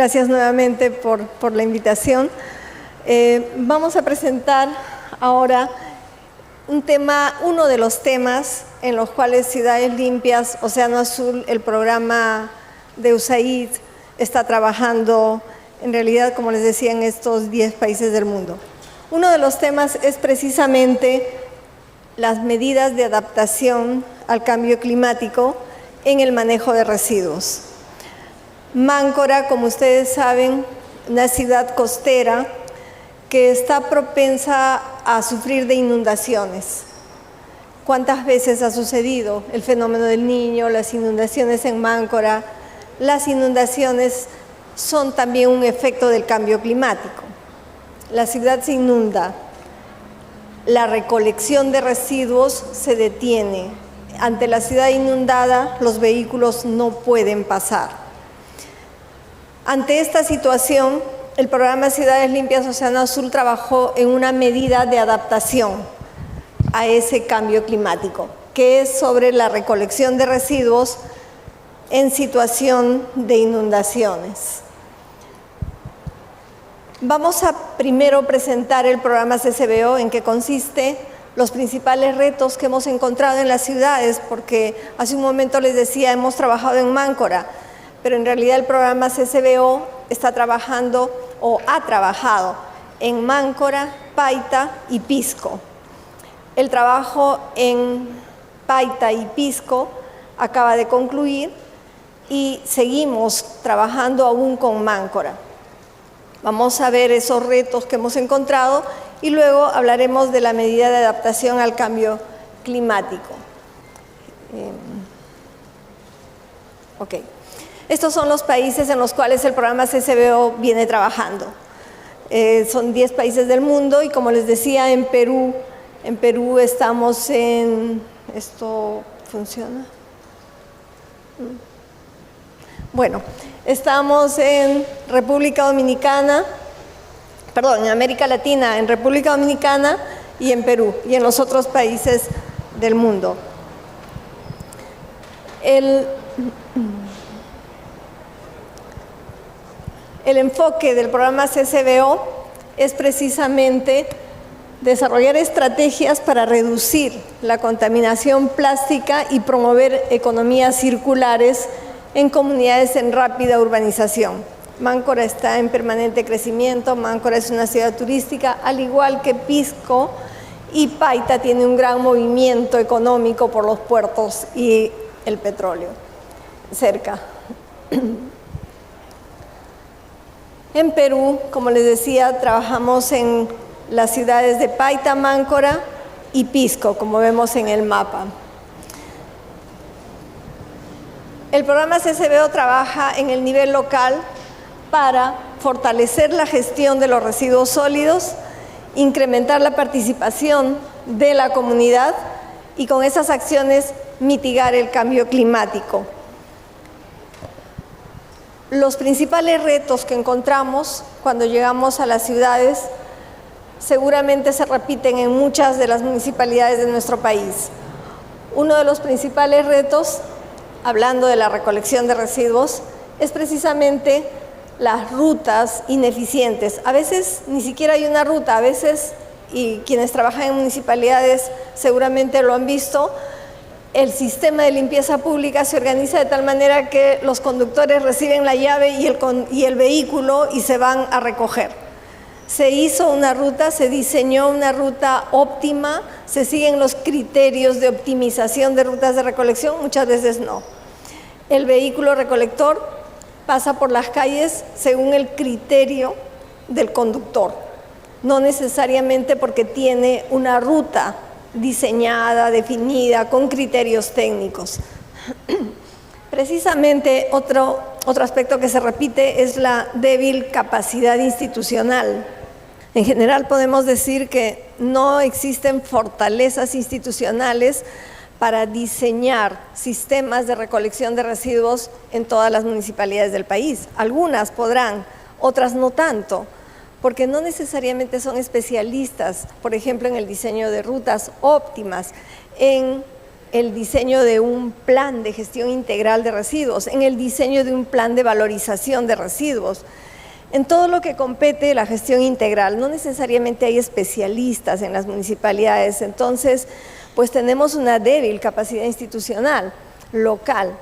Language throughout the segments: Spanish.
Gracias nuevamente por la invitación. Vamos a presentar ahora uno de los temas en los cuales Ciudades Limpias, Océano Azul, el programa de USAID, está trabajando, en realidad, como les decía, en estos 10 países del mundo. Uno de los temas es precisamente las medidas de adaptación al cambio climático en el manejo de residuos. Máncora, como ustedes saben, una ciudad costera que está propensa a sufrir de inundaciones. ¿Cuántas veces ha sucedido el fenómeno del Niño, las inundaciones en Máncora? Las inundaciones son también un efecto del cambio climático. La ciudad se inunda, la recolección de residuos se detiene. Ante la ciudad inundada, los vehículos no pueden pasar. Ante esta situación, el programa Ciudades Limpias Océano Azul trabajó en una medida de adaptación a ese cambio climático, que es sobre la recolección de residuos en situación de inundaciones. Vamos a primero presentar el programa CCBO, en qué consiste, los principales retos que hemos encontrado en las ciudades, porque hace un momento les decía, hemos trabajado en Máncora, pero en realidad el programa CCBO está trabajando o ha trabajado en Máncora, Paita y Pisco. El trabajo en Paita y Pisco acaba de concluir y seguimos trabajando aún con Máncora. Vamos a ver esos retos que hemos encontrado y luego hablaremos de la medida de adaptación al cambio climático. Estos son los países en los cuales el programa CCBO viene trabajando. Son 10 países del mundo y, como les decía, en Perú estamos en... ¿Esto funciona? Bueno, estamos en República Dominicana, perdón, en América Latina, en República Dominicana y en Perú y en los otros países del mundo. El enfoque del programa CCBO es precisamente desarrollar estrategias para reducir la contaminación plástica y promover economías circulares en comunidades en rápida urbanización. Máncora está en permanente crecimiento, Máncora es una ciudad turística, al igual que Pisco, y Paita tiene un gran movimiento económico por los puertos y el petróleo cerca. En Perú, como les decía, trabajamos en las ciudades de Paita, Máncora y Pisco, como vemos en el mapa. El programa CCBO trabaja en el nivel local para fortalecer la gestión de los residuos sólidos, incrementar la participación de la comunidad y con esas acciones mitigar el cambio climático. Los principales retos que encontramos cuando llegamos a las ciudades seguramente se repiten en muchas de las municipalidades de nuestro país. Uno de los principales retos, hablando de la recolección de residuos, es precisamente las rutas ineficientes. A veces ni siquiera hay una ruta, a veces, y quienes trabajan en municipalidades seguramente lo han visto, el sistema de limpieza pública se organiza de tal manera que los conductores reciben la llave y el vehículo y se van a recoger. Se hizo una ruta, se diseñó una ruta óptima, se siguen los criterios de optimización de rutas de recolección, muchas veces no. El vehículo recolector pasa por las calles según el criterio del conductor, no necesariamente porque tiene una ruta diseñada, definida, con criterios técnicos. Precisamente otro aspecto que se repite es la débil capacidad institucional. En general podemos decir que no existen fortalezas institucionales para diseñar sistemas de recolección de residuos en todas las municipalidades del país. Algunas podrán, otras no tanto, porque no necesariamente son especialistas, por ejemplo, en el diseño de rutas óptimas, en el diseño de un plan de gestión integral de residuos, en el diseño de un plan de valorización de residuos. En todo lo que compete la gestión integral, no necesariamente hay especialistas en las municipalidades, entonces pues tenemos una débil capacidad institucional, local.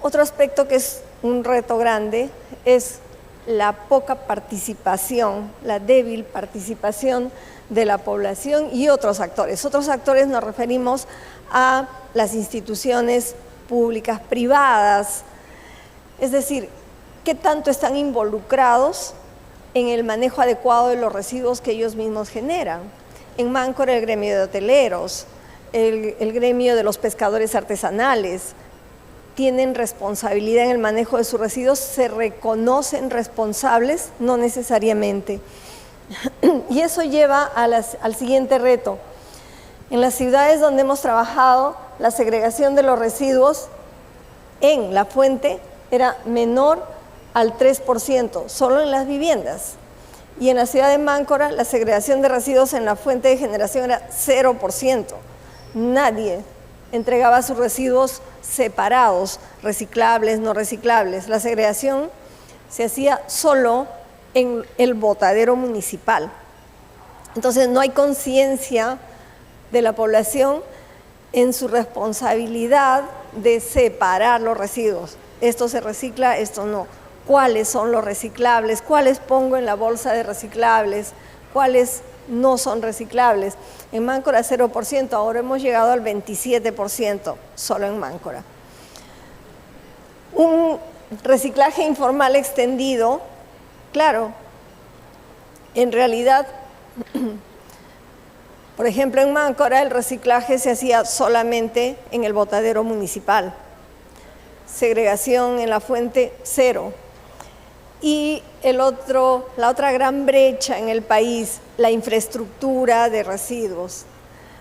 Otro aspecto que es un reto grande es la poca participación, la débil participación de la población y otros actores. Otros actores nos referimos a las instituciones públicas, privadas, es decir, qué tanto están involucrados en el manejo adecuado de los residuos que ellos mismos generan. En Máncora el gremio de hoteleros, el gremio de los pescadores artesanales, tienen responsabilidad en el manejo de sus residuos, se reconocen responsables, no necesariamente. Y eso lleva al siguiente reto. En las ciudades donde hemos trabajado, la segregación de los residuos en la fuente era menor al 3%, solo en las viviendas. Y en la ciudad de Máncora, la segregación de residuos en la fuente de generación era 0%. Nadie entregaba sus residuos separados, reciclables, no reciclables. La segregación se hacía solo en el botadero municipal. Entonces no hay conciencia de la población en su responsabilidad de separar los residuos. Esto se recicla, esto no. ¿Cuáles son los reciclables? ¿Cuáles pongo en la bolsa de reciclables? ¿Cuáles no son reciclables? En Máncora 0%, ahora hemos llegado al 27%, solo en Máncora. Un reciclaje informal extendido, claro, en realidad, por ejemplo, en Máncora el reciclaje se hacía solamente en el botadero municipal. Segregación en la fuente, 0. Y la otra gran brecha en el país, la infraestructura de residuos.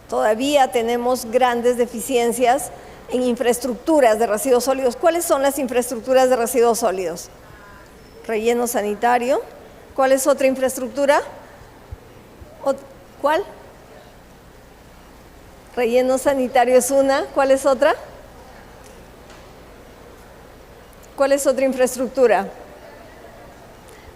Todavía tenemos grandes deficiencias en infraestructuras de residuos sólidos. ¿Cuáles son las infraestructuras de residuos sólidos? Relleno sanitario. ¿Cuál es otra infraestructura? ¿Cuál? Relleno sanitario es una. ¿Cuál es otra? ¿Cuál es otra infraestructura?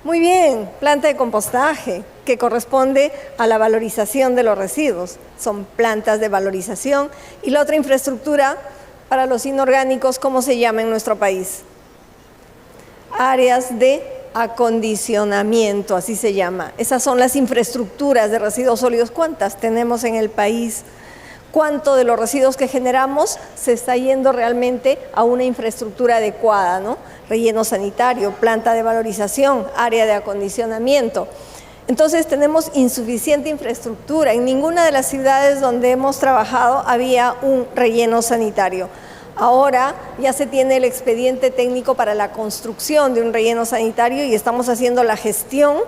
Muy bien, planta de compostaje, que corresponde a la valorización de los residuos. Son plantas de valorización. Y la otra infraestructura para los inorgánicos, ¿cómo se llama en nuestro país? Áreas de acondicionamiento, así se llama. Esas son las infraestructuras de residuos sólidos. ¿Cuántas tenemos en el país? ¿Cuánto de los residuos que generamos se está yendo realmente a una infraestructura adecuada, ¿no? Relleno sanitario, planta de valorización, área de acondicionamiento. Entonces tenemos insuficiente infraestructura. En ninguna de las ciudades donde hemos trabajado había un relleno sanitario. Ahora ya se tiene el expediente técnico para la construcción de un relleno sanitario y estamos haciendo la gestión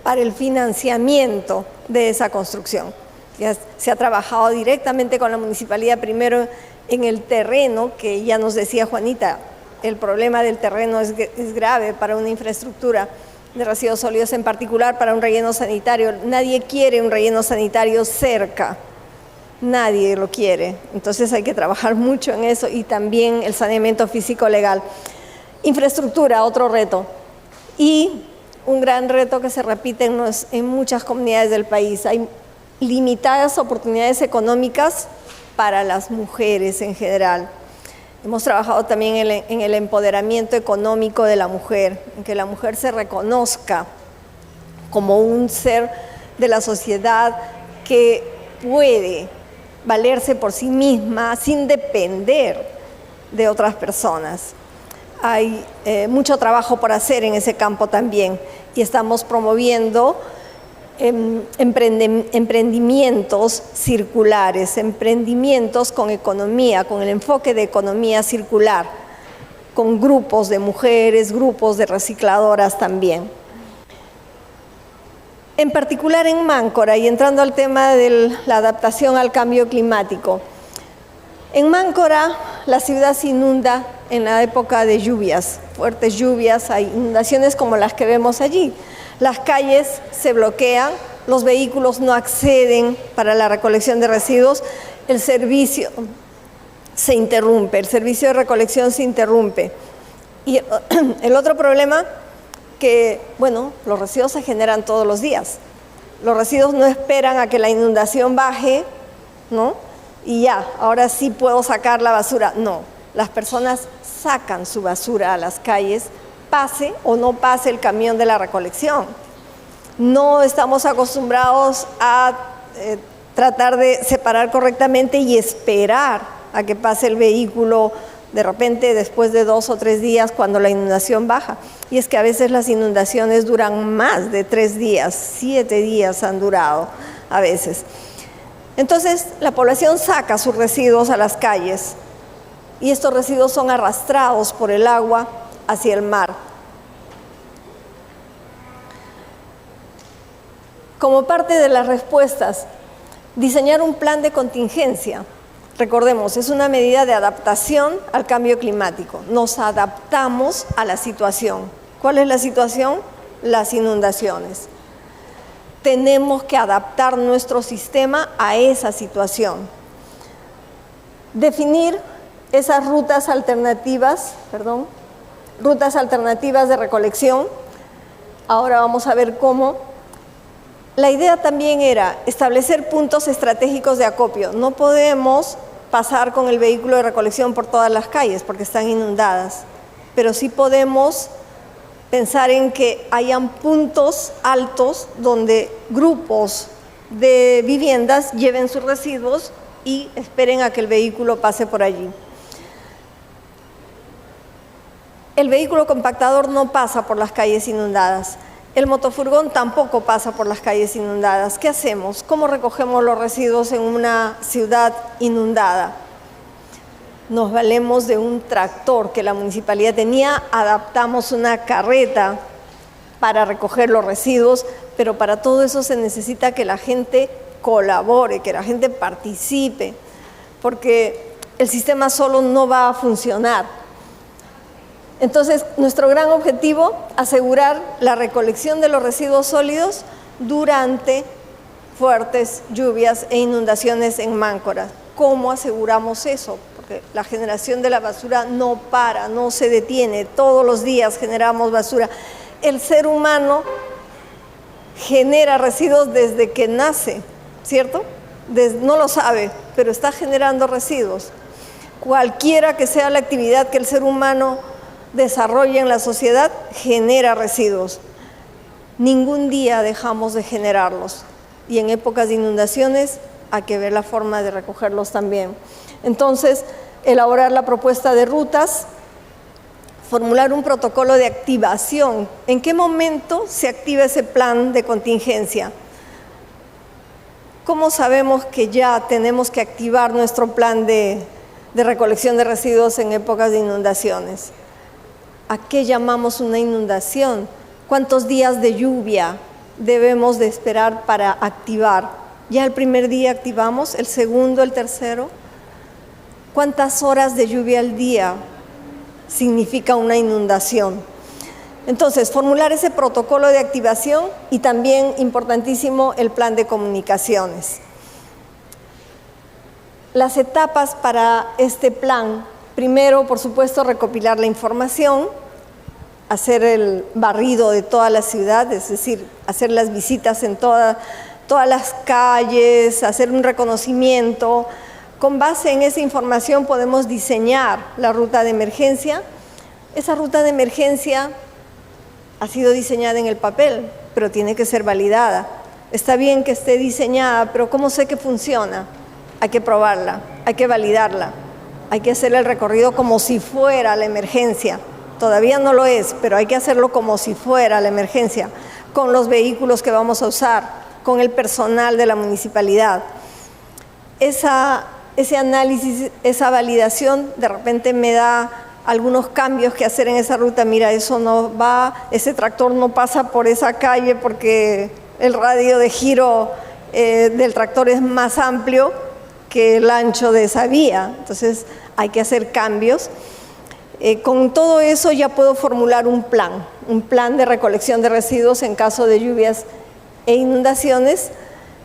para el financiamiento de esa construcción. Ya se ha trabajado directamente con la municipalidad, primero en el terreno, que ya nos decía Juanita, el problema del terreno es grave para una infraestructura de residuos sólidos, en particular para un relleno sanitario. Nadie quiere un relleno sanitario cerca, nadie lo quiere. Entonces hay que trabajar mucho en eso y también el saneamiento físico legal. Infraestructura, otro reto. Y un gran reto que se repite en muchas comunidades del país. Hay limitadas oportunidades económicas para las mujeres en general. Hemos trabajado también en el empoderamiento económico de la mujer, en que la mujer se reconozca como un ser de la sociedad que puede valerse por sí misma sin depender de otras personas. Hay mucho trabajo por hacer en ese campo también y estamos promoviendo emprendimientos circulares, emprendimientos con economía, con el enfoque de economía circular, con grupos de mujeres, grupos de recicladoras también. En particular en Máncora, y entrando al tema de la adaptación al cambio climático, en Máncora la ciudad se inunda en la época de lluvias, fuertes lluvias, hay inundaciones como las que vemos allí. Las calles se bloquean, los vehículos no acceden para la recolección de residuos, el servicio se interrumpe, el servicio de recolección se interrumpe. Y el otro problema que, bueno, los residuos se generan todos los días. Los residuos no esperan a que la inundación baje, ¿no? Y ya, ahora sí puedo sacar la basura. No, las personas sacan su basura a las calles, pase o no pase el camión de la recolección. No estamos acostumbrados a tratar de separar correctamente y esperar a que pase el vehículo de repente después de 2 o 3 días cuando la inundación baja. Y es que a veces las inundaciones duran más de 3 días, 7 días han durado a veces. Entonces la población saca sus residuos a las calles y estos residuos son arrastrados por el agua hacia el mar. Como parte de las respuestas, diseñar un plan de contingencia. Recordemos, es una medida de adaptación al cambio climático. Nos adaptamos a la situación. ¿Cuál es la situación? Las inundaciones. Tenemos que adaptar nuestro sistema a esa situación. Definir esas rutas alternativas de recolección. Ahora vamos a ver cómo. La idea también era establecer puntos estratégicos de acopio. No podemos pasar con el vehículo de recolección por todas las calles porque están inundadas, pero sí podemos pensar en que hayan puntos altos donde grupos de viviendas lleven sus residuos y esperen a que el vehículo pase por allí. El vehículo compactador no pasa por las calles inundadas. El motofurgón tampoco pasa por las calles inundadas. ¿Qué hacemos? ¿Cómo recogemos los residuos en una ciudad inundada? Nos valemos de un tractor que la municipalidad tenía, adaptamos una carreta para recoger los residuos, pero para todo eso se necesita que la gente colabore, que la gente participe, porque el sistema solo no va a funcionar. Entonces, nuestro gran objetivo, asegurar la recolección de los residuos sólidos durante fuertes lluvias e inundaciones en Máncora. ¿Cómo aseguramos eso? Porque la generación de la basura no para, no se detiene. Todos los días generamos basura. El ser humano genera residuos desde que nace, ¿cierto? No lo sabe, pero está generando residuos. Cualquiera que sea la actividad que el ser humano desarrolla en la sociedad, genera residuos. Ningún día dejamos de generarlos. Y en épocas de inundaciones hay que ver la forma de recogerlos también. Entonces, elaborar la propuesta de rutas, formular un protocolo de activación. ¿En qué momento se activa ese plan de contingencia? ¿Cómo sabemos que ya tenemos que activar nuestro plan de recolección de residuos en épocas de inundaciones? ¿A qué llamamos una inundación? ¿Cuántos días de lluvia debemos de esperar para activar? ¿Ya el primer día activamos? ¿El segundo? ¿El tercero? ¿Cuántas horas de lluvia al día significa una inundación? Entonces, formular ese protocolo de activación y también, importantísimo, el plan de comunicaciones. Las etapas para este plan: primero, por supuesto, recopilar la información, hacer el barrido de toda la ciudad, es decir, hacer las visitas en todas las calles, hacer un reconocimiento. Con base en esa información podemos diseñar la ruta de emergencia. Esa ruta de emergencia ha sido diseñada en el papel, pero tiene que ser validada. Está bien que esté diseñada, pero ¿cómo sé que funciona? Hay que probarla, hay que validarla. Hay que hacer el recorrido como si fuera la emergencia. Todavía no lo es, pero hay que hacerlo como si fuera la emergencia, con los vehículos que vamos a usar, con el personal de la municipalidad. Ese análisis, esa validación, de repente me da algunos cambios que hacer en esa ruta. Mira, eso no va, ese tractor no pasa por esa calle porque el radio de giro del tractor es más amplio que el ancho de esa vía. Entonces hay que hacer cambios. Con todo eso ya puedo formular un plan de recolección de residuos en caso de lluvias e inundaciones.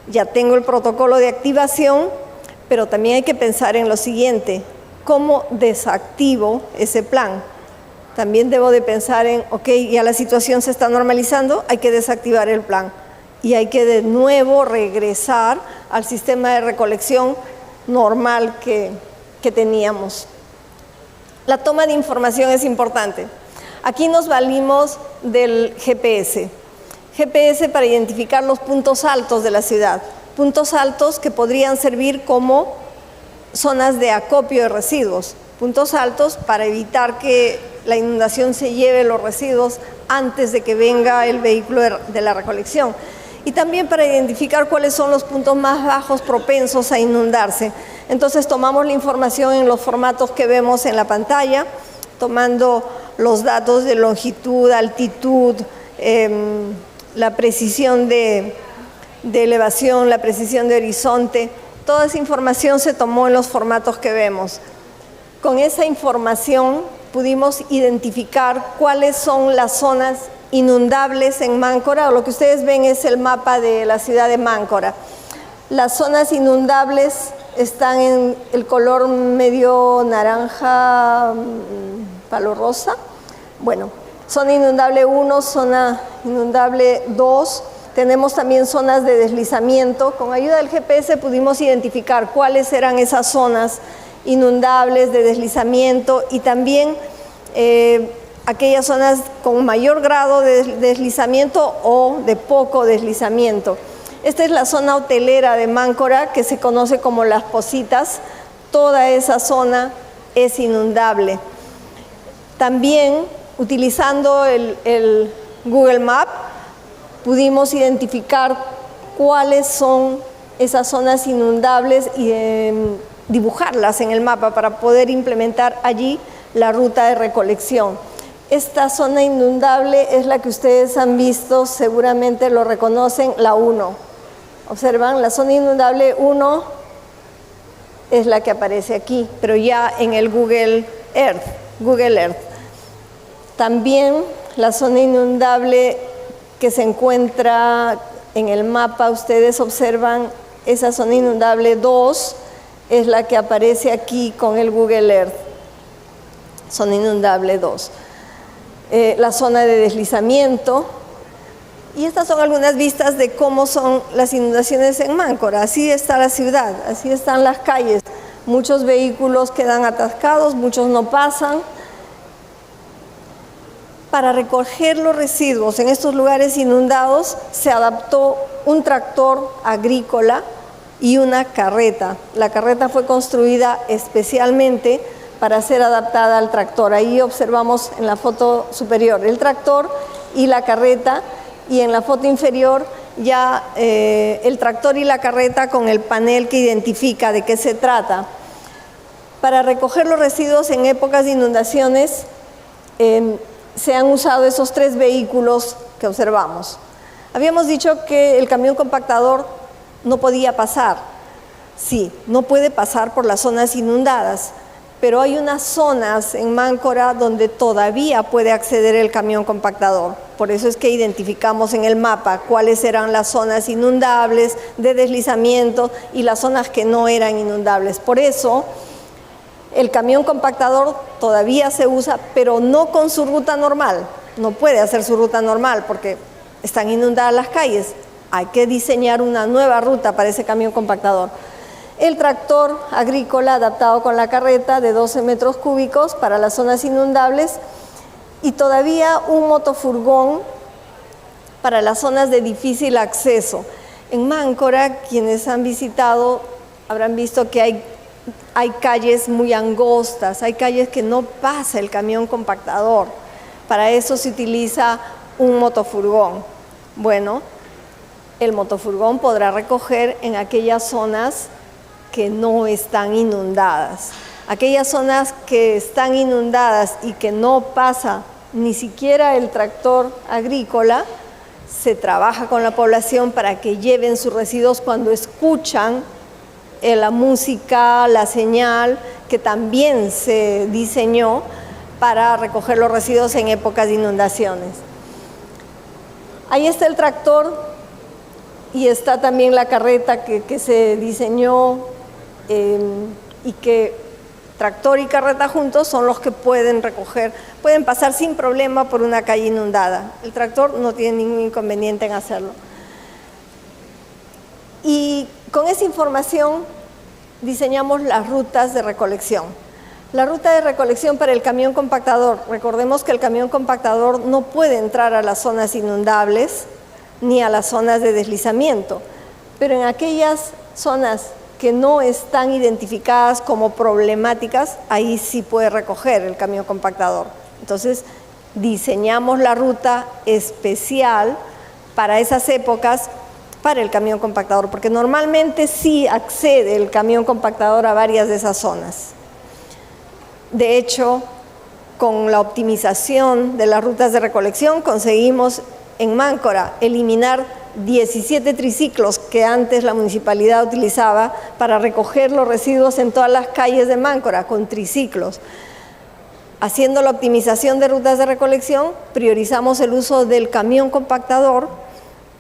Ya tengo el protocolo de activación, pero también hay que pensar en lo siguiente: ¿cómo desactivo ese plan? También debo de pensar en, ok, ya la situación se está normalizando, hay que desactivar el plan y hay que de nuevo regresar al sistema de recolección normal que teníamos. La toma de información es importante. Aquí nos valimos del GPS. GPS para identificar los puntos altos de la ciudad. Puntos altos que podrían servir como zonas de acopio de residuos. Puntos altos para evitar que la inundación se lleve los residuos antes de que venga el vehículo de la recolección. Y también para identificar cuáles son los puntos más bajos propensos a inundarse. Entonces tomamos la información en los formatos que vemos en la pantalla, tomando los datos de longitud, altitud, la precisión de elevación, la precisión de horizonte. Toda esa información se tomó en los formatos que vemos. Con esa información pudimos identificar cuáles son las zonas inundables en Máncora. Lo que ustedes ven es el mapa de la ciudad de Máncora. Las zonas inundables están en el color medio naranja, palo rosa. Bueno, zona inundable 1, zona inundable 2. Tenemos también zonas de deslizamiento. Con ayuda del GPS pudimos identificar cuáles eran esas zonas inundables de deslizamiento y también aquellas zonas con mayor grado de deslizamiento o de poco deslizamiento. Esta es la zona hotelera de Máncora, que se conoce como Las Positas. Toda esa zona es inundable. También, utilizando el Google Maps, pudimos identificar cuáles son esas zonas inundables y dibujarlas en el mapa para poder implementar allí la ruta de recolección. Esta zona inundable es la que ustedes han visto, seguramente lo reconocen, la 1. Observan, la zona inundable 1 es la que aparece aquí, pero ya en el Google Earth. También la zona inundable que se encuentra en el mapa, ustedes observan, esa zona inundable 2 es la que aparece aquí con el Google Earth. Zona inundable 2. La zona de deslizamiento. Y estas son algunas vistas de cómo son las inundaciones en Máncora. Así está la ciudad, así están las calles. Muchos vehículos quedan atascados, muchos no pasan. Para recoger los residuos en estos lugares inundados se adaptó un tractor agrícola y una carreta. La carreta fue construida especialmente para ser adaptada al tractor. Ahí observamos en la foto superior el tractor y la carreta, y en la foto inferior ya el tractor y la carreta con el panel que identifica de qué se trata. Para recoger los residuos en épocas de inundaciones se han usado esos 3 vehículos que observamos. Habíamos dicho que el camión compactador no podía pasar. Sí, no puede pasar por las zonas inundadas, pero hay unas zonas en Máncora donde todavía puede acceder el camión compactador. Por eso es que identificamos en el mapa cuáles eran las zonas inundables, de deslizamiento y las zonas que no eran inundables. Por eso el camión compactador todavía se usa, pero no con su ruta normal. No puede hacer su ruta normal porque están inundadas las calles. Hay que diseñar una nueva ruta para ese camión compactador. El tractor agrícola adaptado con la carreta de 12 metros cúbicos para las zonas inundables y todavía un motofurgón para las zonas de difícil acceso. En Máncora, quienes han visitado habrán visto que hay calles muy angostas, hay calles que no pasa el camión compactador. Para eso se utiliza un motofurgón. Bueno, el motofurgón podrá recoger en aquellas zonas que no están inundadas. Aquellas zonas que están inundadas y que no pasa ni siquiera el tractor agrícola, se trabaja con la población para que lleven sus residuos cuando escuchan la música, la señal, que también se diseñó para recoger los residuos en épocas de inundaciones. Ahí está el tractor y está también la carreta que se diseñó y que tractor y carreta juntos son los que pueden recoger, pueden pasar sin problema por una calle inundada. El tractor no tiene ningún inconveniente en hacerlo. Y con esa información diseñamos las rutas de recolección. La ruta de recolección para el camión compactador. Recordemos que el camión compactador no puede entrar a las zonas inundables ni a las zonas de deslizamiento, pero en aquellas zonas que no están identificadas como problemáticas, ahí sí puede recoger el camión compactador. Entonces, diseñamos la ruta especial para esas épocas para el camión compactador, porque normalmente sí accede el camión compactador a varias de esas zonas. De hecho, con la optimización de las rutas de recolección, conseguimos en Máncora eliminar 17 triciclos que antes la municipalidad utilizaba para recoger los residuos en todas las calles de Máncora con triciclos. Haciendo la optimización de rutas de recolección, priorizamos el uso del camión compactador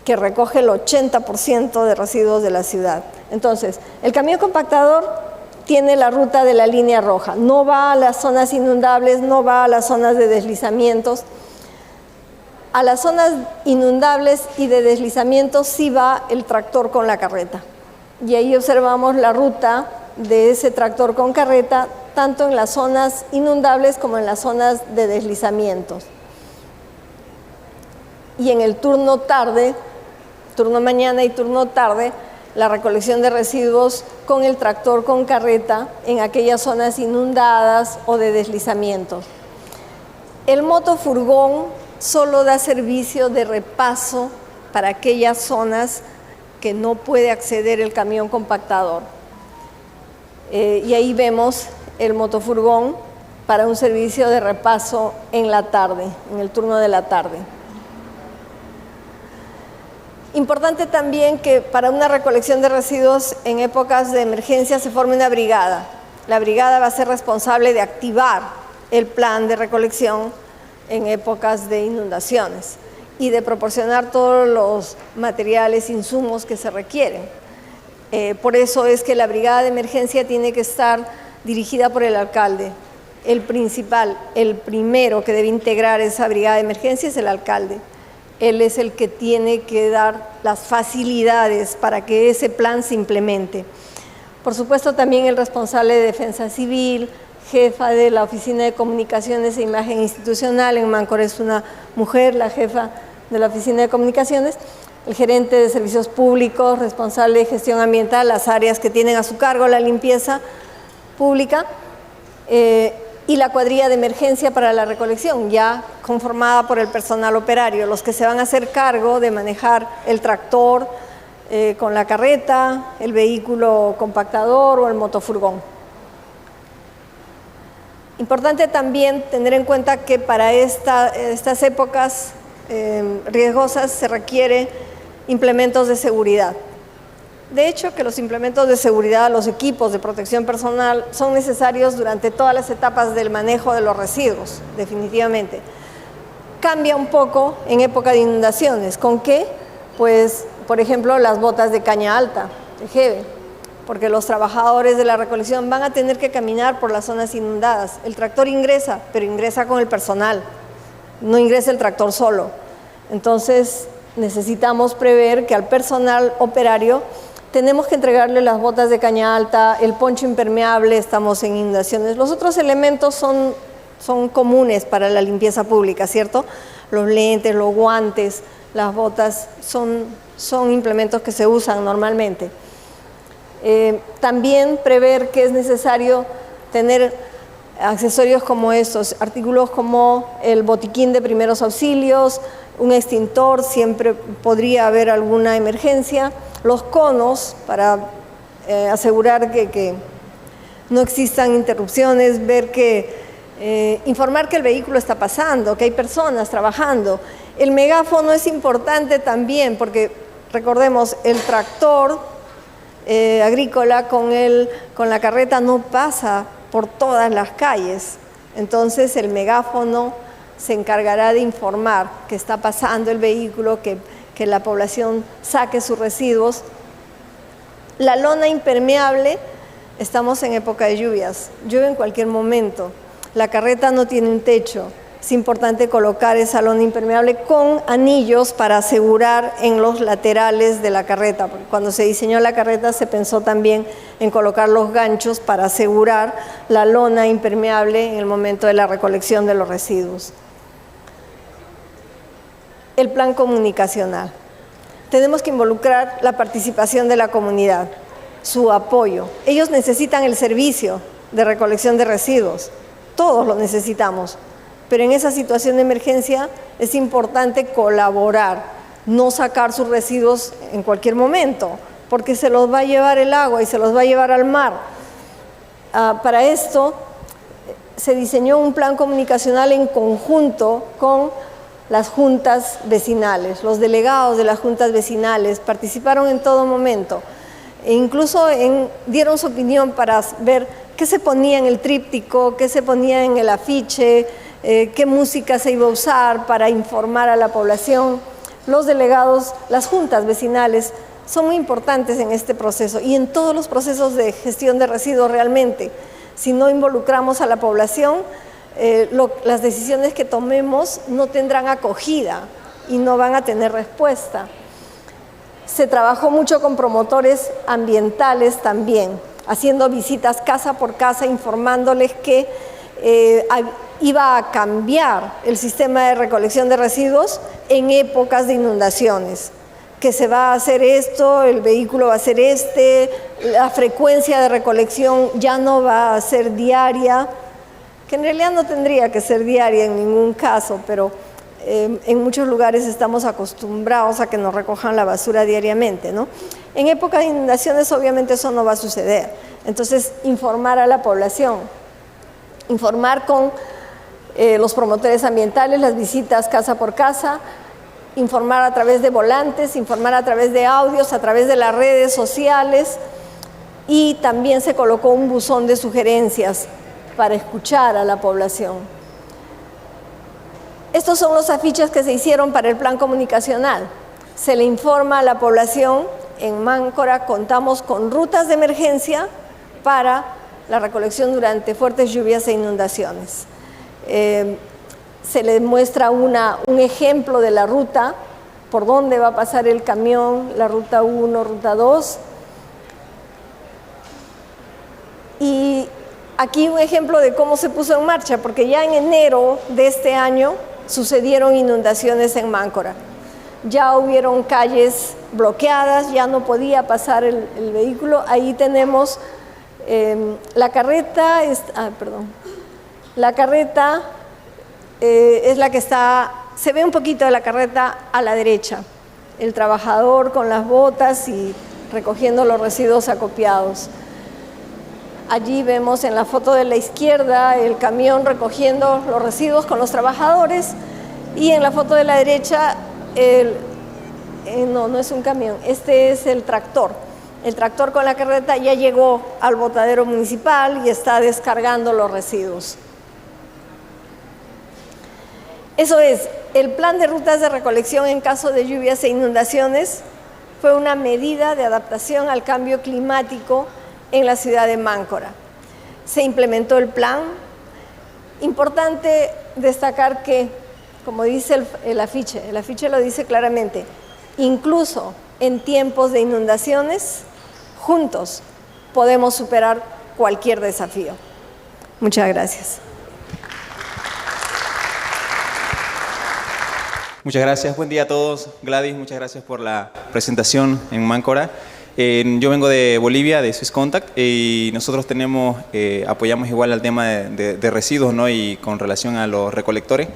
que recoge el 80% de residuos de la ciudad. Entonces, el camión compactador tiene la ruta de la línea roja, no va a las zonas inundables, no va a las zonas de deslizamientos. A las zonas inundables y de deslizamientos sí va el tractor con la carreta. Y ahí observamos la ruta de ese tractor con carreta, tanto en las zonas inundables como en las zonas de deslizamientos. Y en el turno tarde, turno mañana y turno tarde, la recolección de residuos con el tractor con carreta en aquellas zonas inundadas o de deslizamientos. El motofurgón solo da servicio de repaso para aquellas zonas que no puede acceder el camión compactador. Y ahí vemos el motofurgón para un servicio de repaso en la tarde, en el turno de la tarde. Importante también que para una recolección de residuos en épocas de emergencia se forme una brigada. La brigada va a ser responsable de activar el plan de recolección en épocas de inundaciones y de proporcionar todos los materiales, insumos que se requieren. Por eso es que la brigada de emergencia tiene que estar dirigida por el alcalde. El principal, el primero que debe integrar esa brigada de emergencia es el alcalde. Él es el que tiene que dar las facilidades para que ese plan se implemente. Por supuesto, también el responsable de Defensa Civil, jefa de la Oficina de Comunicaciones e Imagen Institucional, en Máncora es una mujer, la jefa de la Oficina de Comunicaciones, el gerente de Servicios Públicos, responsable de Gestión Ambiental, las áreas que tienen a su cargo la limpieza pública, y la cuadrilla de emergencia para la recolección, ya conformada por el personal operario, los que se van a hacer cargo de manejar el tractor con la carreta, el vehículo compactador o el motofurgón. Importante también tener en cuenta que para estas épocas riesgosas se requiere implementos de seguridad. De hecho, que los implementos de seguridad, los equipos de protección personal son necesarios durante todas las etapas del manejo de los residuos, definitivamente. Cambia un poco en época de inundaciones. ¿Con qué? Pues, por ejemplo, las botas de caña alta, de jeve, porque los trabajadores de la recolección van a tener que caminar por las zonas inundadas. El tractor ingresa, pero ingresa con el personal, no ingresa el tractor solo. Entonces, necesitamos prever que al personal operario tenemos que entregarle las botas de caña alta, el poncho impermeable, estamos en inundaciones. Los otros elementos son comunes para la limpieza pública, ¿cierto? Los lentes, los guantes, las botas son implementos que se usan normalmente. También prever que es necesario tener accesorios como estos, artículos como el botiquín de primeros auxilios, un extintor, siempre podría haber alguna emergencia, los conos para asegurar que no existan interrupciones, informar que el vehículo está pasando, que hay personas trabajando. El megáfono es importante también porque, recordemos, el tractor agrícola con la carreta no pasa por todas las calles, entonces el megáfono se encargará de informar que está pasando el vehículo, que la población saque sus residuos. La lona impermeable Estamos en época de lluvias, llueve en cualquier momento, la carreta no tiene un techo. Es importante colocar esa lona impermeable con anillos para asegurar en los laterales de la carreta, porque cuando se diseñó la carreta se pensó también en colocar los ganchos para asegurar la lona impermeable en el momento de la recolección de los residuos. El plan comunicacional. Tenemos que involucrar la participación de la comunidad, su apoyo. Ellos necesitan el servicio de recolección de residuos, todos lo necesitamos. Pero en esa situación de emergencia es importante colaborar, no sacar sus residuos en cualquier momento, porque se los va a llevar el agua y se los va a llevar al mar. Para esto se diseñó un plan comunicacional en conjunto con las juntas vecinales. Los delegados de las juntas vecinales participaron en todo momento e incluso dieron su opinión para ver qué se ponía en el tríptico, qué se ponía en el afiche, qué música se iba a usar para informar a la población. Los delegados, las juntas vecinales son muy importantes en este proceso y en todos los procesos de gestión de residuos realmente. Si no involucramos a la población, las decisiones que tomemos no tendrán acogida y no van a tener respuesta. Se trabajó mucho con promotores ambientales también, haciendo visitas casa por casa, informándoles que iba a cambiar el sistema de recolección de residuos en épocas de inundaciones, que se va a hacer esto, el vehículo va a ser la frecuencia de recolección ya no va a ser diaria, que en realidad no tendría que ser diaria en ningún caso, pero en muchos lugares estamos acostumbrados a que nos recojan la basura diariamente, ¿no? En época de inundaciones obviamente eso no va a suceder, entonces informar a la población, informar con los promotores ambientales, las visitas casa por casa, informar a través de volantes, informar a través de audios, a través de las redes sociales, y también se colocó un buzón de sugerencias para escuchar a la población. Estos son los afiches que se hicieron para el plan comunicacional. Se le informa a la población, en Máncora contamos con rutas de emergencia para la recolección durante fuertes lluvias e inundaciones. Se le muestra un ejemplo de la ruta, por dónde va a pasar el camión, la ruta 1, ruta 2. Y aquí un ejemplo de cómo se puso en marcha, porque ya en enero de este año sucedieron inundaciones en Máncora. Ya hubieron calles bloqueadas, ya no podía pasar el vehículo. Ahí tenemos la carreta, la carreta es la que está, se ve un poquito de la carreta a la derecha, el trabajador con las botas y recogiendo los residuos acopiados. Allí vemos en la foto de la izquierda el camión recogiendo los residuos con los trabajadores, y en la foto de la derecha, no es un camión, este es el tractor. El tractor con la carreta ya llegó al botadero municipal y está descargando los residuos. Eso es, el plan de rutas de recolección en caso de lluvias e inundaciones fue una medida de adaptación al cambio climático en la ciudad de Máncora. Se implementó el plan. Importante destacar que, como dice el afiche lo dice claramente, incluso en tiempos de inundaciones, juntos podemos superar cualquier desafío. Muchas gracias. Muchas gracias. Buen día a todos. Gladys, muchas gracias por la presentación en Máncora. Yo vengo de Bolivia, de Swiss Contact, y nosotros apoyamos igual al tema de residuos, ¿no? Y con relación a los recolectores.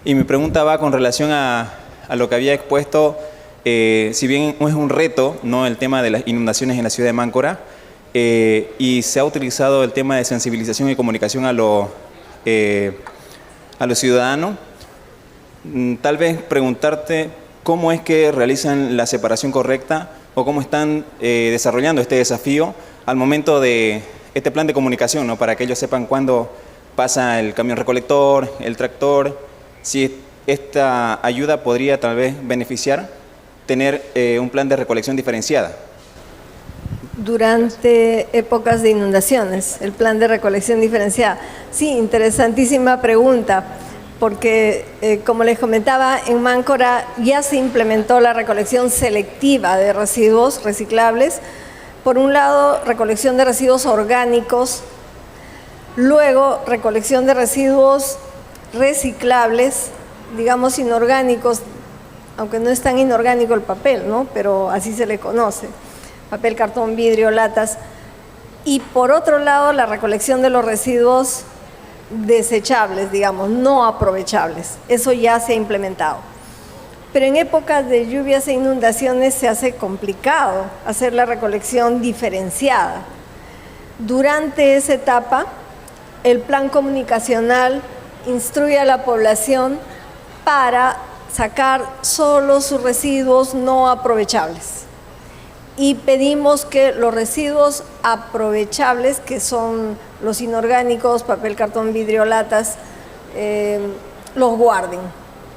Y mi pregunta va con relación a lo que había expuesto. Si bien es un reto, ¿no?, el tema de las inundaciones en la ciudad de Máncora, y se ha utilizado el tema de sensibilización y comunicación a los ciudadanos, tal vez preguntarte cómo es que realizan la separación correcta o cómo están desarrollando este desafío al momento de este plan de comunicación, ¿no?, para que ellos sepan cuándo pasa el camión recolector, el tractor, si esta ayuda podría tal vez beneficiar tener un plan de recolección diferenciada. durante épocas de inundaciones, el plan de recolección diferenciada. Sí, interesantísima pregunta, porque como les comentaba, en Máncora ya se implementó la recolección selectiva de residuos reciclables. Por un lado, recolección de residuos orgánicos, luego recolección de residuos reciclables, digamos inorgánicos, aunque no es tan inorgánico el papel, ¿no? Pero así se le conoce, papel, cartón, vidrio, latas. Y por otro lado, la recolección de los residuos desechables, digamos, no aprovechables. Eso ya se ha implementado. Pero en épocas de lluvias e inundaciones se hace complicado hacer la recolección diferenciada. Durante esa etapa, el plan comunicacional instruye a la población para sacar solo sus residuos no aprovechables. Y pedimos que los residuos aprovechables, que son los inorgánicos, papel, cartón, vidrio, latas, los guarden.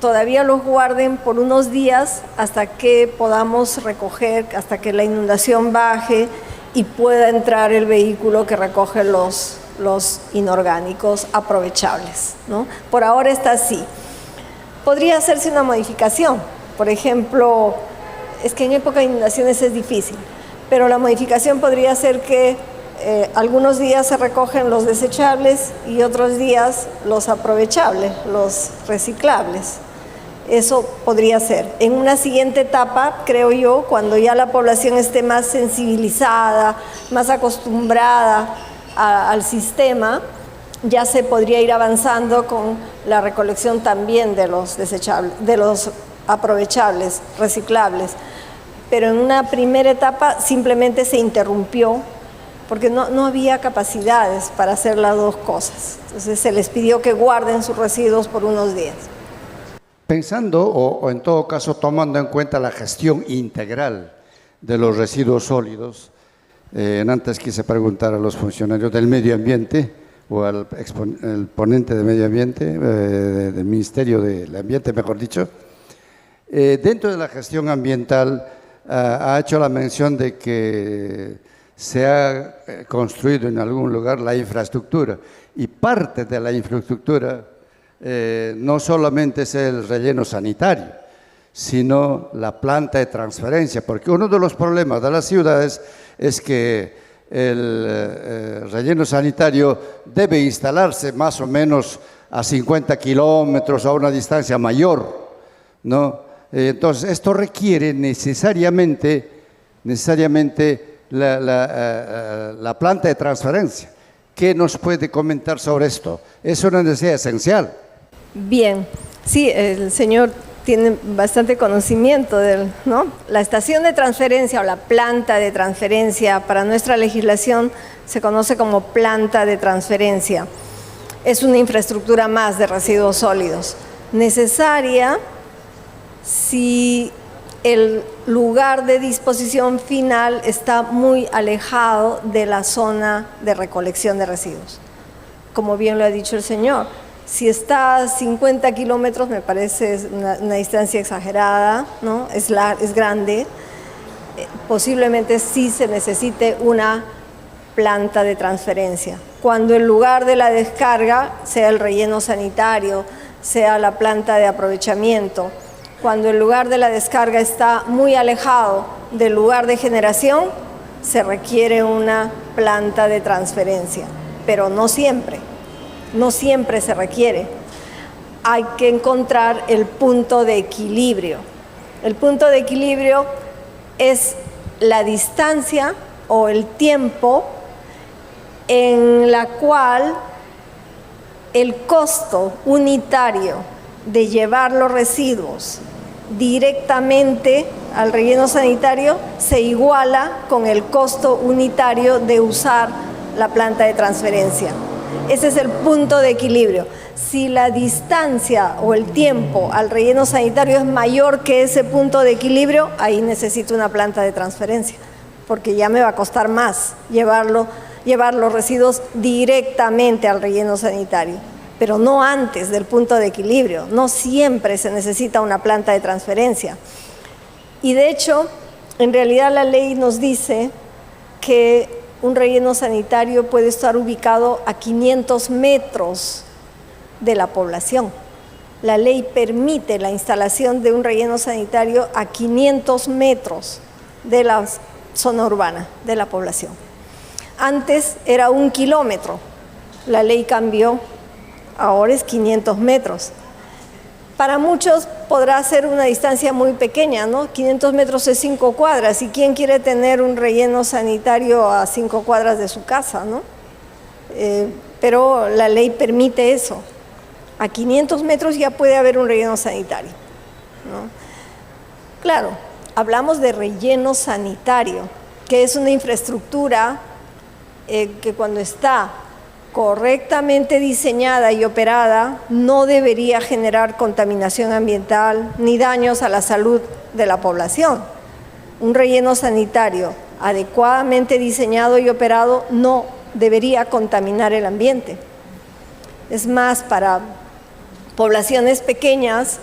Todavía los guarden por unos días hasta que podamos recoger, hasta que la inundación baje y pueda entrar el vehículo que recoge los inorgánicos aprovechables, ¿no? Por ahora está así. Podría hacerse una modificación, por ejemplo, es que en época de inundaciones es difícil, pero la modificación podría ser que algunos días se recogen los desechables y otros días los aprovechables, los reciclables. Eso podría ser. En una siguiente etapa, creo yo, cuando ya la población esté más sensibilizada, más acostumbrada al sistema, ya se podría ir avanzando con la recolección también de los desechables, de los aprovechables, reciclables. Pero en una primera etapa simplemente se interrumpió porque no había capacidades para hacer las dos cosas. Entonces se les pidió que guarden sus residuos por unos días. Pensando o en todo caso tomando en cuenta la gestión integral de los residuos sólidos, antes quise preguntar a los funcionarios del medio ambiente o al el ponente de medio ambiente, del Ministerio del Ambiente, mejor dicho, dentro de la gestión ambiental ha hecho la mención de que se ha construido en algún lugar la infraestructura y parte de la infraestructura no solamente es el relleno sanitario, sino la planta de transferencia, porque uno de los problemas de las ciudades es que el relleno sanitario debe instalarse más o menos a 50 kilómetros, a una distancia mayor, ¿no? Entonces, esto requiere necesariamente la planta de transferencia. ¿Qué nos puede comentar sobre esto? Es una necesidad esencial. Bien, sí, el señor tiene bastante conocimiento ¿no? La estación de transferencia o la planta de transferencia para nuestra legislación se conoce como planta de transferencia. Es una infraestructura más de residuos sólidos, necesaria si el lugar de disposición final está muy alejado de la zona de recolección de residuos. Como bien lo ha dicho el señor, si está a 50 kilómetros me parece una distancia exagerada, ¿no? Es grande, posiblemente sí se necesite una planta de transferencia. Cuando el lugar de la descarga sea el relleno sanitario, sea la planta de aprovechamiento, cuando el lugar de la descarga está muy alejado del lugar de generación, se requiere una planta de transferencia, pero no siempre se requiere. Hay que encontrar el punto de equilibrio. El punto de equilibrio es la distancia o el tiempo en la cual el costo unitario de llevar los residuos directamente al relleno sanitario se iguala con el costo unitario de usar la planta de transferencia. Ese es el punto de equilibrio. Si la distancia o el tiempo al relleno sanitario es mayor que ese punto de equilibrio, ahí necesito una planta de transferencia, porque ya me va a costar más llevar los residuos directamente al relleno sanitario, pero no antes del punto de equilibrio. No siempre se necesita una planta de transferencia. Y de hecho, en realidad la ley nos dice que un relleno sanitario puede estar ubicado a 500 metros de la población. La ley permite la instalación de un relleno sanitario a 500 metros de la zona urbana, de la población. Antes era 1 kilómetro, la ley cambió, ahora es 500 metros. Para muchos podrá ser una distancia muy pequeña, ¿no? 500 metros es 5 cuadras, ¿y quién quiere tener un relleno sanitario a 5 cuadras de su casa, ¿no? Pero la ley permite eso. A 500 metros ya puede haber un relleno sanitario, ¿no? Claro, hablamos de relleno sanitario, que es una infraestructura que cuando está correctamente diseñada y operada no debería generar contaminación ambiental ni daños a la salud de la población. Un relleno sanitario adecuadamente diseñado y operado no debería contaminar el ambiente. Es más, para poblaciones pequeñas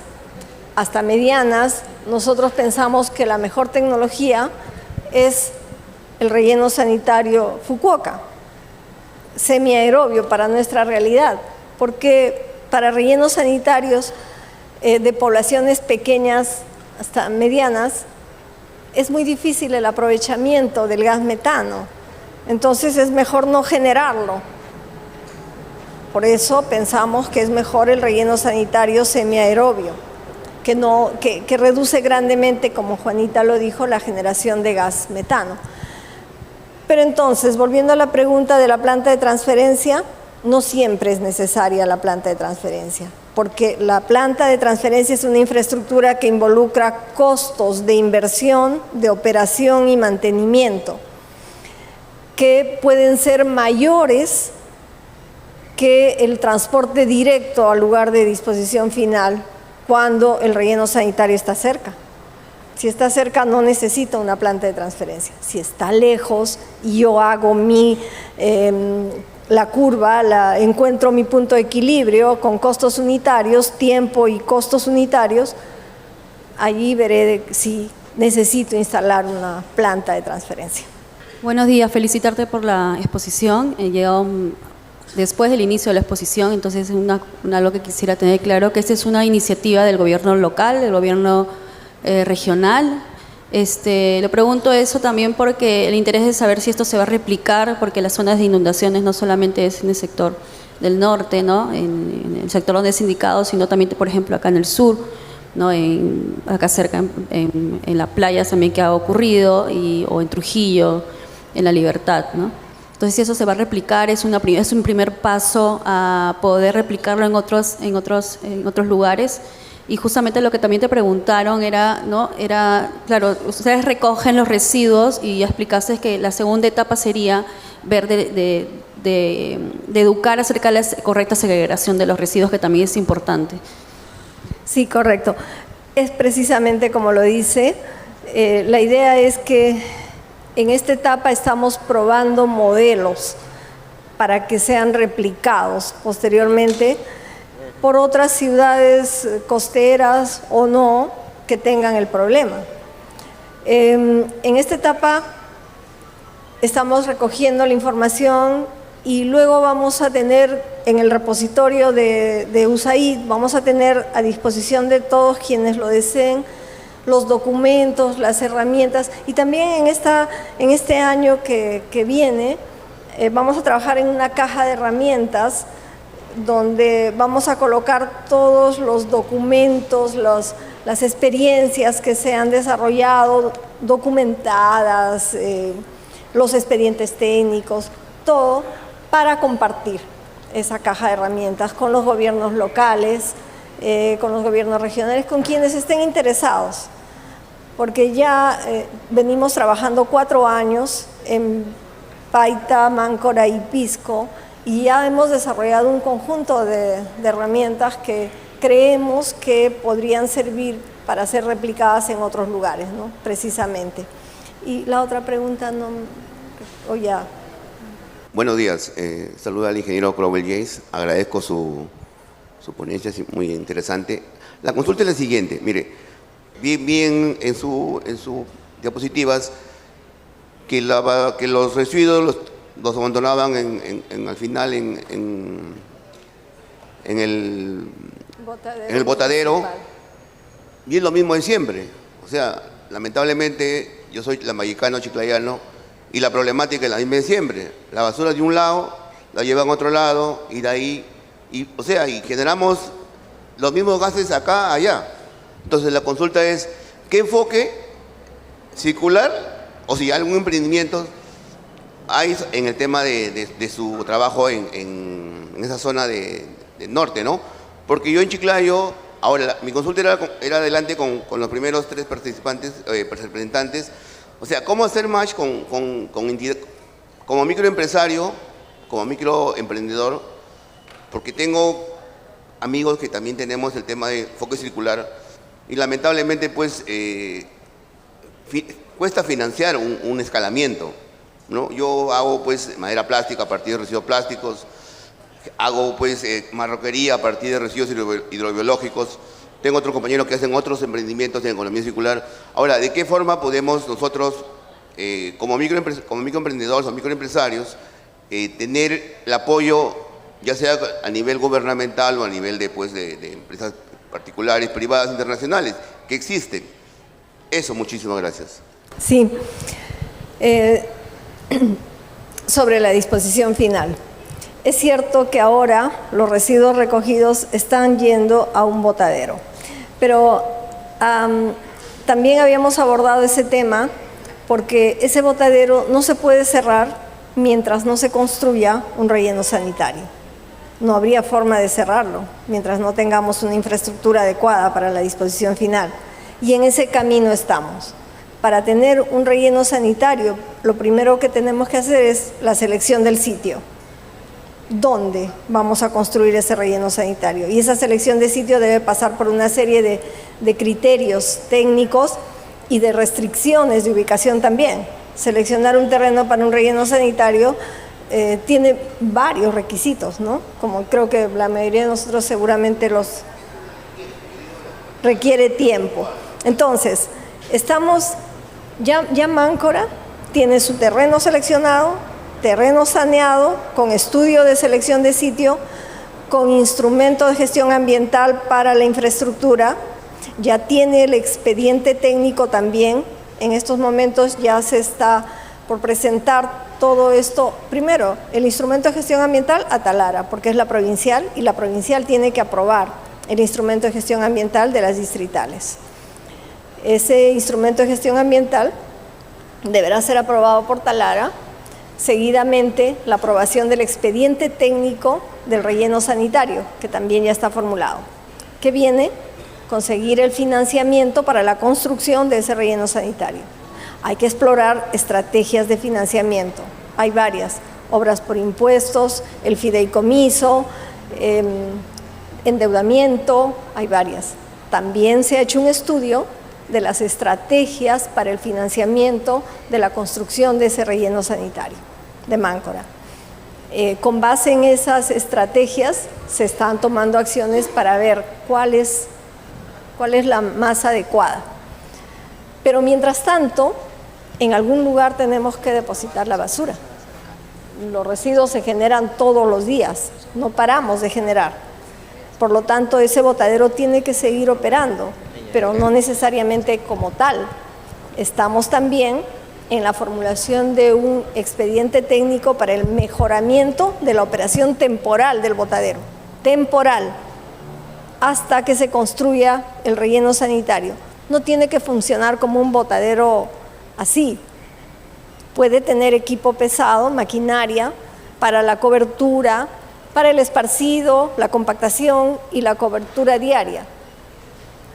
hasta medianas, nosotros pensamos que la mejor tecnología es el relleno sanitario Fukuoka, semiaerobio para nuestra realidad, porque para rellenos sanitarios de poblaciones pequeñas hasta medianas es muy difícil el aprovechamiento del gas metano, entonces es mejor no generarlo. Por eso pensamos que es mejor el relleno sanitario semiaerobio, que reduce grandemente, como Juanita lo dijo, la generación de gas metano. Pero entonces, volviendo a la pregunta de la planta de transferencia, no siempre es necesaria la planta de transferencia, porque la planta de transferencia es una infraestructura que involucra costos de inversión, de operación y mantenimiento, que pueden ser mayores que el transporte directo al lugar de disposición final cuando el relleno sanitario está cerca. Si está cerca no necesita una planta de transferencia. Si está lejos y yo hago la curva, encuentro mi punto de equilibrio con costos unitarios, tiempo y costos unitarios, allí veré si necesito instalar una planta de transferencia. Buenos días, felicitarte por la exposición. He llegado después del inicio de la exposición, entonces algo que quisiera tener claro, que esta es una iniciativa del gobierno local, del gobierno regional. Le pregunto eso también porque el interés es saber si esto se va a replicar, porque las zonas de inundaciones no solamente es en el sector del norte, ¿no? En el sector donde es indicado, sino también, por ejemplo, acá en el sur, ¿no? Acá cerca, en las playas también que ha ocurrido, o en Trujillo, en La Libertad, ¿no? Entonces, si eso se va a replicar, es un primer paso a poder replicarlo en otros lugares. Y justamente lo que también te preguntaron era, claro, ustedes recogen los residuos y ya explicaste que la segunda etapa sería ver de educar acerca de la correcta segregación de los residuos, que también es importante. Sí, correcto. Es precisamente como lo dice. La idea es que en esta etapa estamos probando modelos para que sean replicados posteriormente por otras ciudades costeras o no que tengan el problema. En esta etapa estamos recogiendo la información y luego vamos a tener en el repositorio de USAID, vamos a tener a disposición de todos quienes lo deseen los documentos, las herramientas, y también en este año que viene vamos a trabajar en una caja de herramientas donde vamos a colocar todos los documentos, las experiencias que se han desarrollado, documentadas, los expedientes técnicos, todo para compartir esa caja de herramientas con los gobiernos locales, con los gobiernos regionales, con quienes estén interesados, porque ya venimos trabajando 4 años en Paita, Máncora y Pisco, y ya hemos desarrollado un conjunto de herramientas que creemos que podrían servir para ser replicadas en otros lugares, ¿no? Precisamente. Y la otra pregunta, ya. Buenos días, saluda al ingeniero Crowell James, agradezco su ponencia, es muy interesante. La consulta es la siguiente, mire, bien en sus diapositivas que los residuos los abandonaban al final en el botadero, y es lo mismo de siempre. O sea, lamentablemente, yo soy lambayicano, chiclayano, y la problemática es la misma de siempre. La basura de un lado, la llevan a otro lado, y de ahí, y generamos los mismos gases acá, allá. Entonces la consulta es, ¿qué enfoque circular, o si hay algún emprendimiento hay en el tema de su trabajo en esa zona del norte, ¿no? Porque yo en Chiclayo, ahora mi consulta era adelante con los primeros 3 representantes, o sea, ¿cómo hacer match como microempresario, como microemprendedor? Porque tengo amigos que también tenemos el tema de enfoque circular y lamentablemente pues cuesta financiar un escalamiento, ¿no? Yo hago pues madera plástica a partir de residuos plásticos, hago pues marroquería a partir de residuos hidrobiológicos, tengo otros compañeros que hacen otros emprendimientos en economía circular. Ahora, ¿de qué forma podemos nosotros, como microemprendedores o microempresarios, tener el apoyo, ya sea a nivel gubernamental o a nivel de empresas particulares, privadas, internacionales, que existen? Eso, muchísimas gracias. Sí. Sobre la disposición final. Es cierto que ahora los residuos recogidos están yendo a un botadero, pero también habíamos abordado ese tema porque ese botadero no se puede cerrar mientras no se construya un relleno sanitario. No habría forma de cerrarlo mientras no tengamos una infraestructura adecuada para la disposición final. Y en ese camino estamos. Para tener un relleno sanitario, lo primero que tenemos que hacer es la selección del sitio. ¿Dónde vamos a construir ese relleno sanitario? Y esa selección de sitio debe pasar por una serie de criterios técnicos y de restricciones de ubicación también. Seleccionar un terreno para un relleno sanitario tiene varios requisitos, ¿no? Como creo que la mayoría de nosotros seguramente los requiere tiempo. Entonces, ya Máncora tiene su terreno seleccionado, terreno saneado, con estudio de selección de sitio, con instrumento de gestión ambiental para la infraestructura, ya tiene el expediente técnico también. En estos momentos ya se está por presentar todo esto. Primero, el instrumento de gestión ambiental a Talara, porque es la provincial, y la provincial tiene que aprobar el instrumento de gestión ambiental de las distritales. Ese instrumento de gestión ambiental deberá ser aprobado por Talara. Seguidamente, la aprobación del expediente técnico del relleno sanitario, que también ya está formulado. ¿Qué viene? Conseguir el financiamiento para la construcción de ese relleno sanitario. Hay que explorar estrategias de financiamiento. Hay varias: obras por impuestos, el fideicomiso, endeudamiento, hay varias. También se ha hecho un estudio de las estrategias para el financiamiento de la construcción de ese relleno sanitario de Máncora. Con base en esas estrategias se están tomando acciones para ver cuál es la más adecuada. Pero mientras tanto, en algún lugar tenemos que depositar la basura. Los residuos se generan todos los días, no paramos de generar. Por lo tanto, ese botadero tiene que seguir operando, pero no necesariamente como tal. Estamos también en la formulación de un expediente técnico para el mejoramiento de la operación temporal del botadero. Temporal, hasta que se construya el relleno sanitario. No tiene que funcionar como un botadero así. Puede tener equipo pesado, maquinaria, para la cobertura, para el esparcido, la compactación y la cobertura diaria.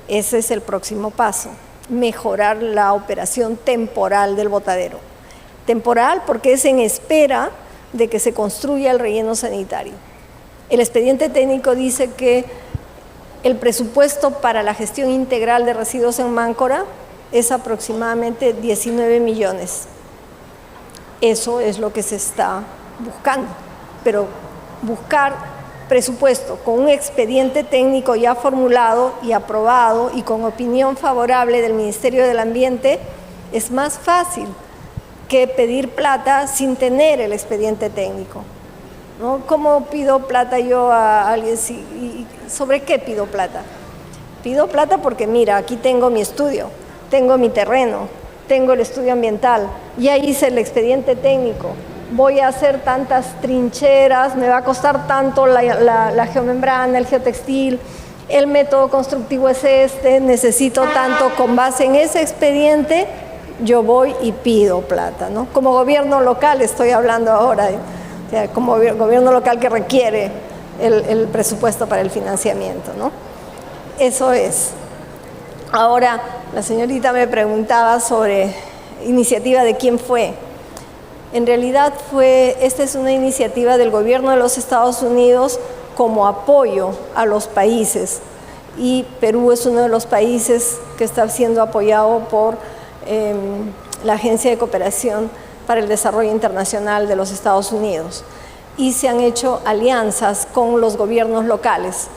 Ese es el próximo paso, mejorar la operación temporal del botadero. Temporal porque es en espera de que se construya el relleno sanitario. El expediente técnico dice que el presupuesto para la gestión integral de residuos en Máncora es aproximadamente 19 millones. Eso es lo que se está buscando, pero buscar presupuesto con un expediente técnico ya formulado y aprobado y con opinión favorable del Ministerio del Ambiente es más fácil que pedir plata sin tener el expediente técnico, ¿no? ¿Cómo pido plata yo a alguien? ¿Sobre qué pido plata? Pido plata porque mira, aquí tengo mi estudio, tengo mi terreno, tengo el estudio ambiental, ya hice el expediente técnico, voy a hacer tantas trincheras, me va a costar tanto la geomembrana, el geotextil, el método constructivo es este, necesito tanto, con base en ese expediente yo voy y pido plata, ¿no? Como gobierno local estoy hablando ahora, o sea, como gobierno local que requiere el presupuesto para el financiamiento, ¿no? Eso es. Ahora, la señorita me preguntaba sobre iniciativa de quién fue. En realidad esta es una iniciativa del gobierno de los Estados Unidos como apoyo a los países, y Perú es uno de los países que está siendo apoyado por la Agencia de Cooperación para el Desarrollo Internacional de los Estados Unidos, y se han hecho alianzas con los gobiernos locales.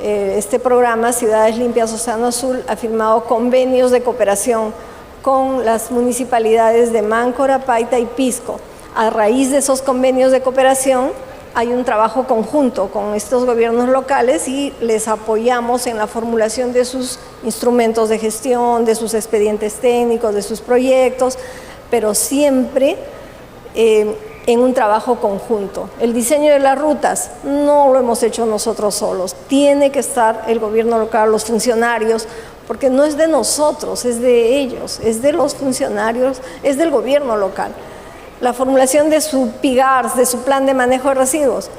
Este programa, Ciudades Limpias Océano Azul, ha firmado convenios de cooperación con las municipalidades de Máncora, Paita y Pisco. A raíz de esos convenios de cooperación hay un trabajo conjunto con estos gobiernos locales y les apoyamos en la formulación de sus instrumentos de gestión, de sus expedientes técnicos, de sus proyectos, pero siempre en un trabajo conjunto. El diseño de las rutas no lo hemos hecho nosotros solos, tiene que estar el gobierno local, los funcionarios, porque no es de nosotros, es de ellos, es de los funcionarios, es del gobierno local. La formulación de su PIGARS, de su plan de manejo de residuos,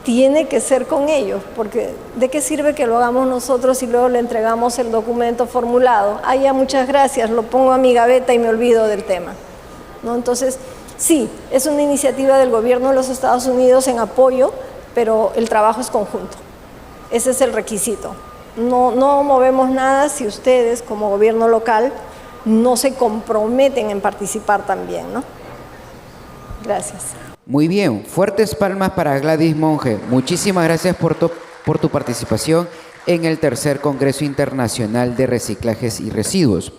tiene que ser con ellos, porque ¿de qué sirve que lo hagamos nosotros y luego le entregamos el documento formulado? Ah, ya, muchas gracias, lo pongo a mi gaveta y me olvido del tema, ¿no? Entonces, sí, es una iniciativa del gobierno de los Estados Unidos en apoyo, pero el trabajo es conjunto. Ese es el requisito. No movemos nada si ustedes, como gobierno local, no se comprometen en participar también, ¿no? Gracias. Muy bien, fuertes palmas para Gladys Monge. Muchísimas gracias por tu participación en el tercer Congreso Internacional de Reciclajes y Residuos.